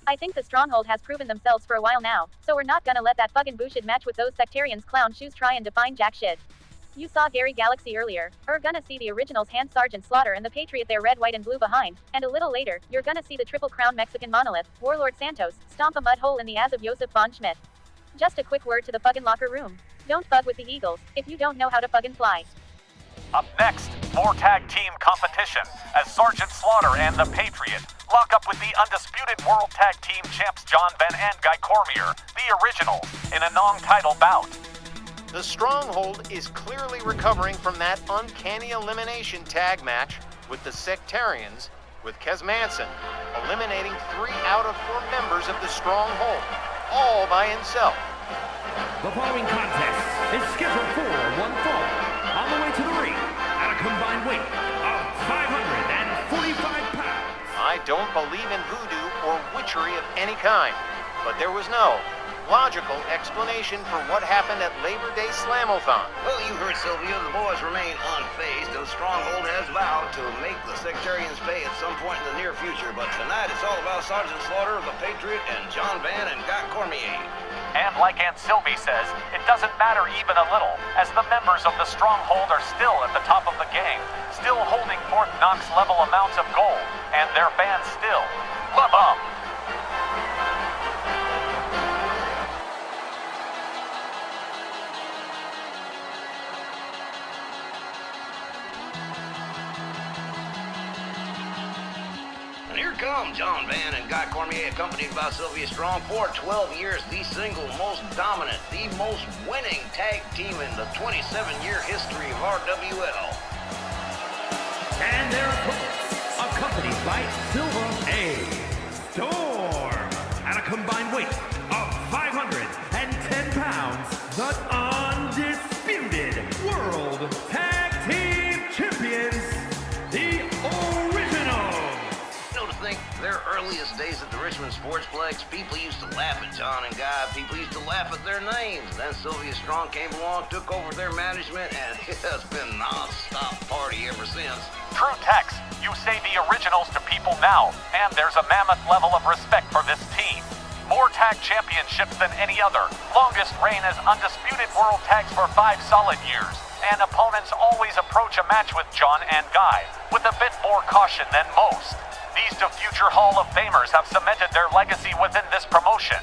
I think the Stronghold has proven themselves for a while now, so we're not gonna let that fucking bullshit match with those sectarians clown shoes try and define jack shit. You saw Gary Galaxy earlier. We're gonna see the originals hand Sergeant Slaughter and the Patriot there red, white, and blue behind. And a little later, you're gonna see the Triple Crown Mexican monolith, Warlord Santos, stomp a mud hole in the ass of Joseph Von Schmidt. Just a quick word to the fucking locker room. Don't fuck with the Eagles, if you don't know how to fucking fly. Up next, more tag team competition as Sergeant Slaughter and the Patriot lock up with the undisputed World Tag Team Champs John Van and Guy Cormier, the originals, in a non-title bout. The Stronghold is clearly recovering from that uncanny elimination tag match with the Sectarians, with Kez Manson eliminating 3 out of 4 members of the Stronghold, all by himself. The following contest is scheduled for one fall. On the way to the ring, at a combined weight of 545 pounds. I don't believe in voodoo or witchery of any kind, but there was no logical explanation for what happened at Labor Day Slamathon. Well, you heard Sylvia. The boys remain unfazed. The Stronghold has vowed to make the Sectarians pay at some point in the near future, but tonight it's all about Sergeant Slaughter, the Patriot, and John Van and Guy Cormier. And like Aunt Sylvie says, it doesn't matter even a little, as the members of the Stronghold are still at the top of the game, still holding Fort Knox-level amounts of gold, and their fans still love them. And here come John Van and Guy Cormier, accompanied by Sylvia Strong. For 12 years, the single most dominant, the most winning tag team in the 27-year history of RWL. And their opponents, accompanied by Sylvia Storm, at a combined weight of 510 pounds, the undisputed World Tag Team Champions, the originals. Think their earliest days at the Richmond Sportsplex, people used to laugh at John and Guy. People used to laugh at their names. Then Sylvia Strong came along, took over their management, and it has been a non-stop party ever since. True Tex, you say the originals to people now, and there's a mammoth level of respect for this team. More tag championships than any other, longest reign as undisputed world tags for 5 solid years, and opponents always approach a match with John and Guy with a bit more caution than most. These two future Hall of Famers have cemented their legacy within this promotion.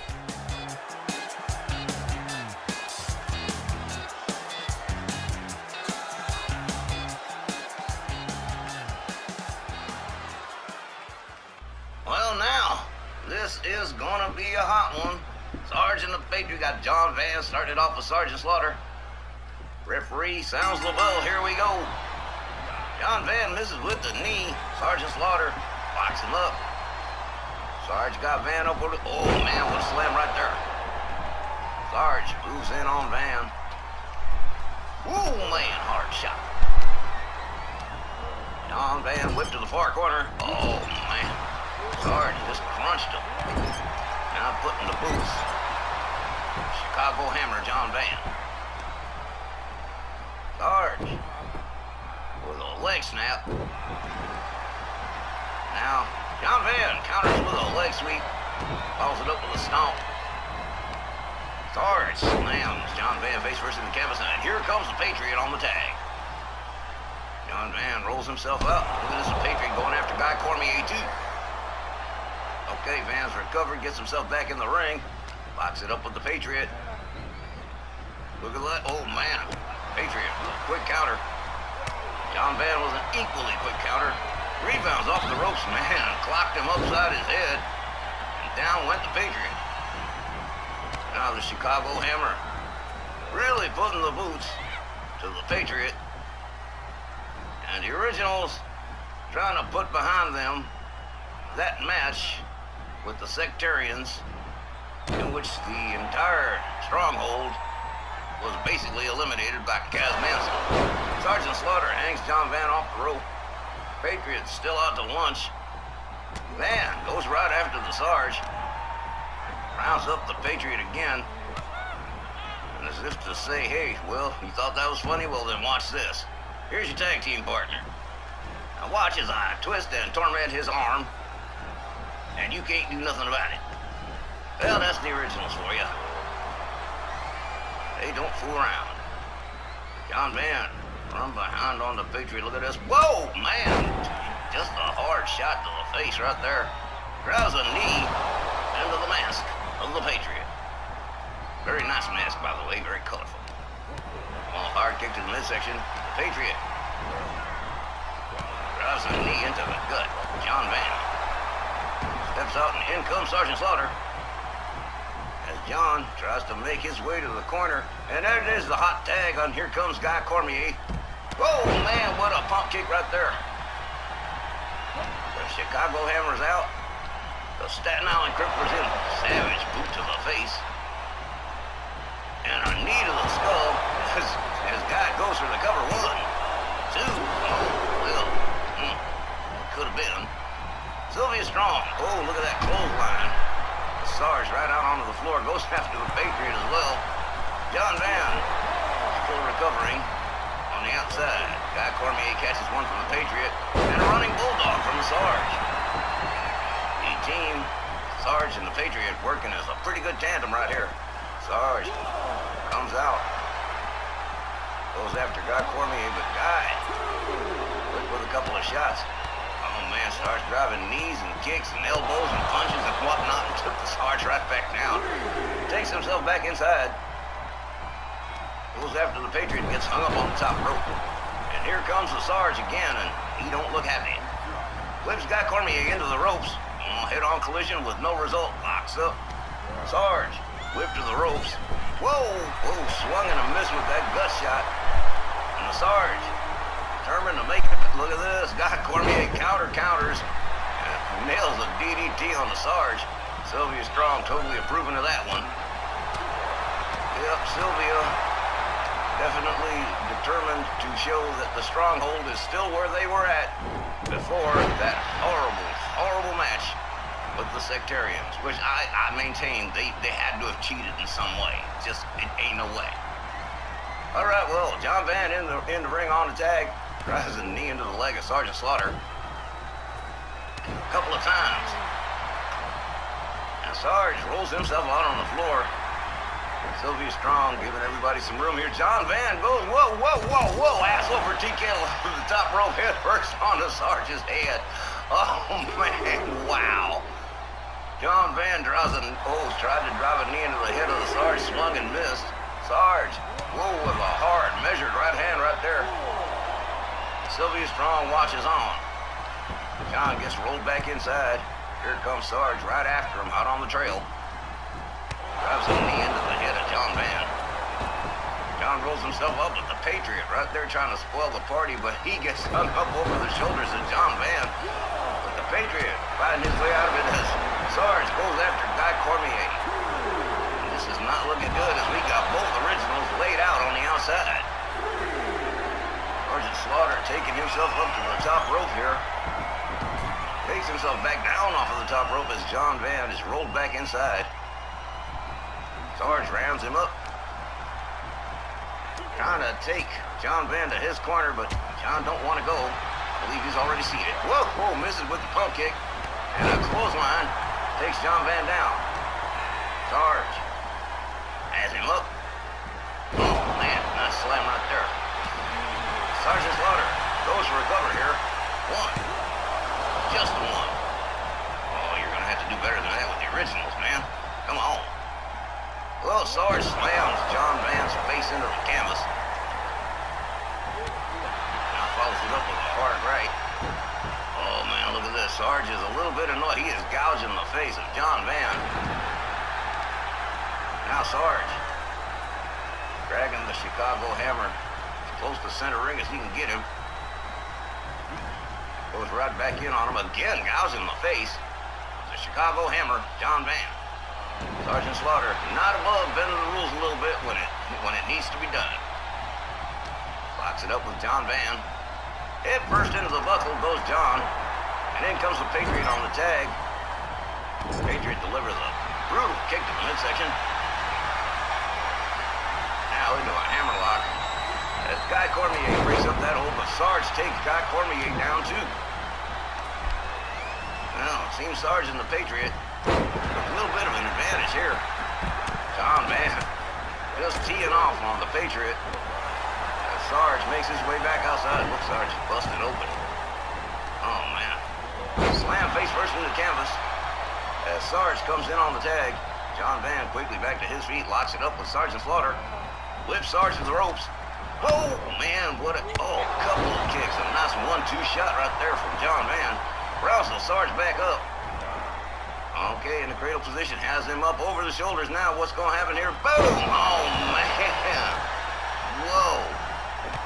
Well, now, this is gonna be a hot one. Sarge and the Patriot got John Van, started off with Sergeant Slaughter. Referee sounds the bell, here we go. John Van misses with the knee. Sergeant Slaughter locks him up. Sarge got Van up with it. Oh man, what a slam right there. Sarge moves in on Van. Whoa man, hard shot. John Van whipped to the far corner. Oh man. Sarge just crunched him. Now putting the boots. Chicago Hammer, John Van. Sarge with a leg snap. Now, John Van counters with a leg sweep. Follows it up with a stomp. Sarge slams John Van face first in the canvas, and here comes the Patriot on the tag. John Van rolls himself up. Look at this, the Patriot going after Guy Cormier too. Okay, Van's recovered, gets himself back in the ring. Locks it up with the Patriot. Look at that. Oh man, Patriot with a quick counter. John Van was an equally quick counter. Rebounds off the ropes, man. Clocked him upside his head. And down went the Patriot. Now the Chicago Hammer. Really putting the boots to the Patriot. And the originals trying to put behind them that match with the Sectarians, in which the entire Stronghold was basically eliminated by Kez Manson. Sergeant Slaughter hangs John Van off the rope. Patriot's still out to lunch. Van goes right after the Sarge. Rounds up the Patriot again. And as if to say, hey, well, you thought that was funny? Well, then watch this. Here's your tag team partner. Now watch as I twist and torment his arm. And you can't do nothing about it. Well, that's the originals for you. They don't fool around. John Van from behind on the Patriot. Look at this. Whoa, man. Just a hard shot to the face right there. Drives a knee into the mask of the Patriot. Very nice mask, by the way. Very colorful. Well, hard kick to the midsection. The Patriot drives a knee into the gut. John Van steps out and in comes Sergeant Slaughter. As John tries to make his way to the corner. And there it is, the hot tag on Here Comes Guy Cormier. Whoa, man, what a pump kick right there. The Chicago Hammer's out. The Staten Island Crippler's in. Savage boot to the face. And a knee to the skull as Guy goes for the cover. 1, 2, oh, well, could have been. Sylvia Strong, oh, look at that clothesline. Sarge right out onto the floor, goes after the Patriot as well. John Van still recovering on the outside. Guy Cormier catches one from the Patriot, and a running bulldog from the Sarge. The team, Sarge and the Patriot, working as a pretty good tandem right here. Sarge comes out, goes after Guy Cormier, but Guy with a couple of shots. Oh man, Sarge driving knees and kicks and elbows and punches and whatnot, and took the Sarge right back down. Takes himself back inside. Goes after the Patriot and gets hung up on the top rope. And here comes the Sarge again, and he don't look happy. Whips Guy Cormier into the ropes. Head-on collision with no result. Locks up. Sarge whipped to the ropes. Whoa, swung and a miss with that gut shot. And the Sarge determined to make it. Look at this. Guy Cormier counters. Nails a DDT on the Sarge. Sylvia Strong totally approving of that one. Yep, Sylvia definitely determined to show that the stronghold is still where they were at before that horrible match with the Sectarians, which I maintain they had to have cheated in some way. Just, it ain't no way. All right, well, John Van in the ring on the tag, drives a knee into the leg of Sergeant Slaughter a couple of times. And Sarge rolls himself out on the floor. Sylvia Strong giving everybody some room here. John Van goes, whoa, ass over TK to the top rope, head first on the Sarge's head. Oh, man, wow. John Van tried to drive a knee into the head of the Sarge, swung and missed. Sarge, with a hard, measured right hand right there. Sylvia Strong watches on. John gets rolled back inside. Here comes Sarge right after him, out on the trail. Drives a knee into the head of John Van. John rolls himself up with the Patriot right there trying to spoil the party, but he gets hung up over the shoulders of John Van. But the Patriot fighting his way out of it as Sarge goes after Guy Cormier. This is not looking good as we got both originals laid out on the outside. Sergeant Slaughter taking himself up to the top rope here. Takes himself back down off of the top rope as John Van is rolled back inside. Sarge rams him up. Trying to take John Van to his corner, but John don't want to go. I believe he's already seated. Whoa, misses with the pump kick. And a clothesline takes John Van down. Sarge has him up. Oh, man, nice slam right there. Sergeant Slaughter goes for a cover here. 1. Just the 1. Oh, you're going to have to do better than that with the originals, man. Come on. Well, Sarge slams John Van's face into the canvas. Now follows it up with a hard right. Oh, man, look at this. Sarge is a little bit annoyed. He is gouging the face of John Van. Now Sarge dragging the Chicago Hammer as close to center ring as he can get him. Goes right back in on him again, gouging the face. The Chicago Hammer, John Van. Sergeant Slaughter not above bending the rules a little bit when it needs to be done. Locks it up with John Van. Head first into the buckle goes John. And in comes the Patriot on the tag. Patriot delivers a brutal kick to the midsection. Now into a hammerlock. As Guy Cormier breaks up that hold, but Sarge takes Guy Cormier down too. Now, it seems Sarge and the Patriot with a little bit of an advantage on the Patriot. As Sarge makes his way back outside. Looks Sarge is busted open. Oh, man. Slam face first into the canvas. As Sarge comes in on the tag, John Van quickly back to his feet, locks it up with Sergeant Slaughter. Whips Sarge to the ropes. Oh, man, what a couple of kicks. A nice 1-2 shot right there from John Van. Rousel Sarge back up. Okay, in the cradle position, has him up over the shoulders now. What's going to happen here? Boom! Oh, man. Whoa.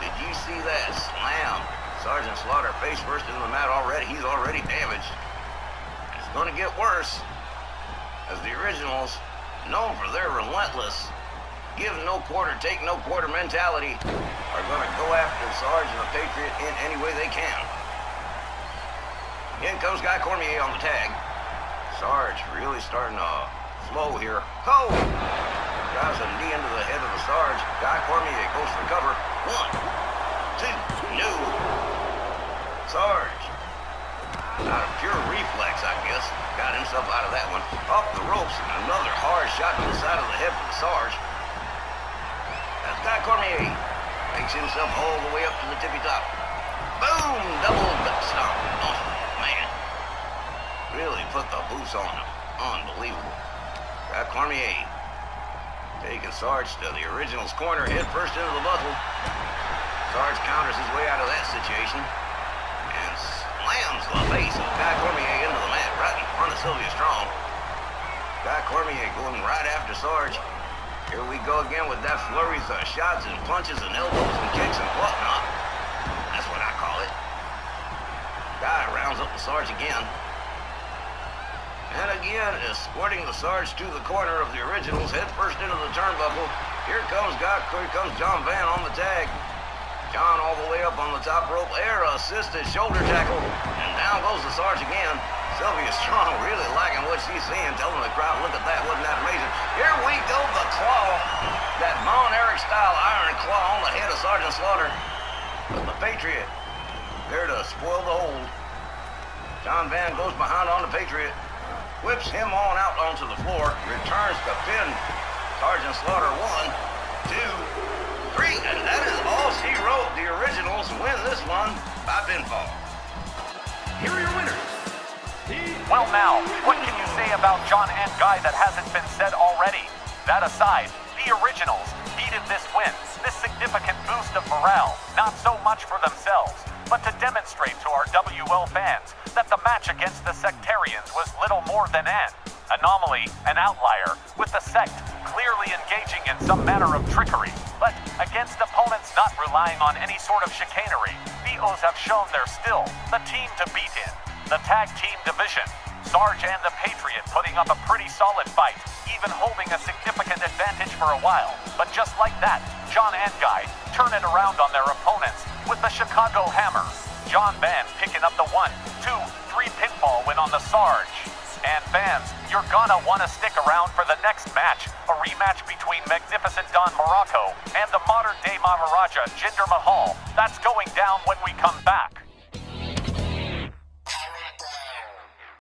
Did you see that slam? Sergeant Slaughter face first into the mat already. He's already damaged. It's going to get worse, as the Originals, known for their relentless, give no quarter, take no quarter mentality, are going to go after Sarge and the Patriot in any way they can. In comes Guy Cormier on the tag. Sarge really starting to slow here. Oh! Drives a knee into the head of the Sarge. Guy Cormier goes for cover. 1, 2, no. Sarge, out of pure reflex, I guess, got himself out of that one. Off the ropes, and another hard shot to the side of the head for the Sarge. That's Guy Cormier. Makes himself all the way up to the tippy top. Boom! Double butt stomp. Oh, man. Really put the boots on him. Unbelievable. Guy Cormier taking Sarge to the Originals corner, head first into the buckle. Sarge counters his way out of that situation and slams the face of Guy Cormier into the mat right in front of Sylvia Strong. Guy Cormier going right after Sarge. Here we go again with that flurry of shots and punches and elbows and kicks and whatnot. That's what I call it. Guy rounds up the Sarge again. And again, escorting the Sarge to the corner of the Originals, head first into the turnbuckle. Here comes John Van on the tag. John all the way up on the top rope, air-assisted shoulder tackle, and down goes the Sarge again. Sylvia Strong really liking what she's seeing, telling the crowd, look at that, wasn't that amazing? Here we go, the claw, that Von Erich-style iron claw on the head of Sergeant Slaughter. But the Patriot, there to spoil the hold. John Van goes behind on the Patriot, whips him on out onto the floor, returns to pin Sergeant Slaughter. 1, 2, 3, and that is all she wrote. The Originals win this one by pinfall. Here are your winners. Well now, what can you say about John and Guy that hasn't been said already? That aside, the Originals needed this win, this significant boost of morale, not so much for themselves, but to demonstrate to our WL fans that the match against the Sectarians was little more than an anomaly, an outlier, with the sect clearly engaging in some manner of trickery. But against opponents not relying on any sort of chicanery, the O's have shown they're still the team to beat in. The tag team division, Sarge and the Patriot putting up a pretty solid fight, even holding a significant advantage for a while. But just like that, John and Guy turn it around on their opponents with the Chicago Hammer. John Van picking up the 1, 2, 3 pinfall win on the Sarge. And fans, you're gonna want to stick around for the next match, a rematch between Magnificent Don Morocco and the modern-day Maharaja Jinder Mahal. That's going down when we come back.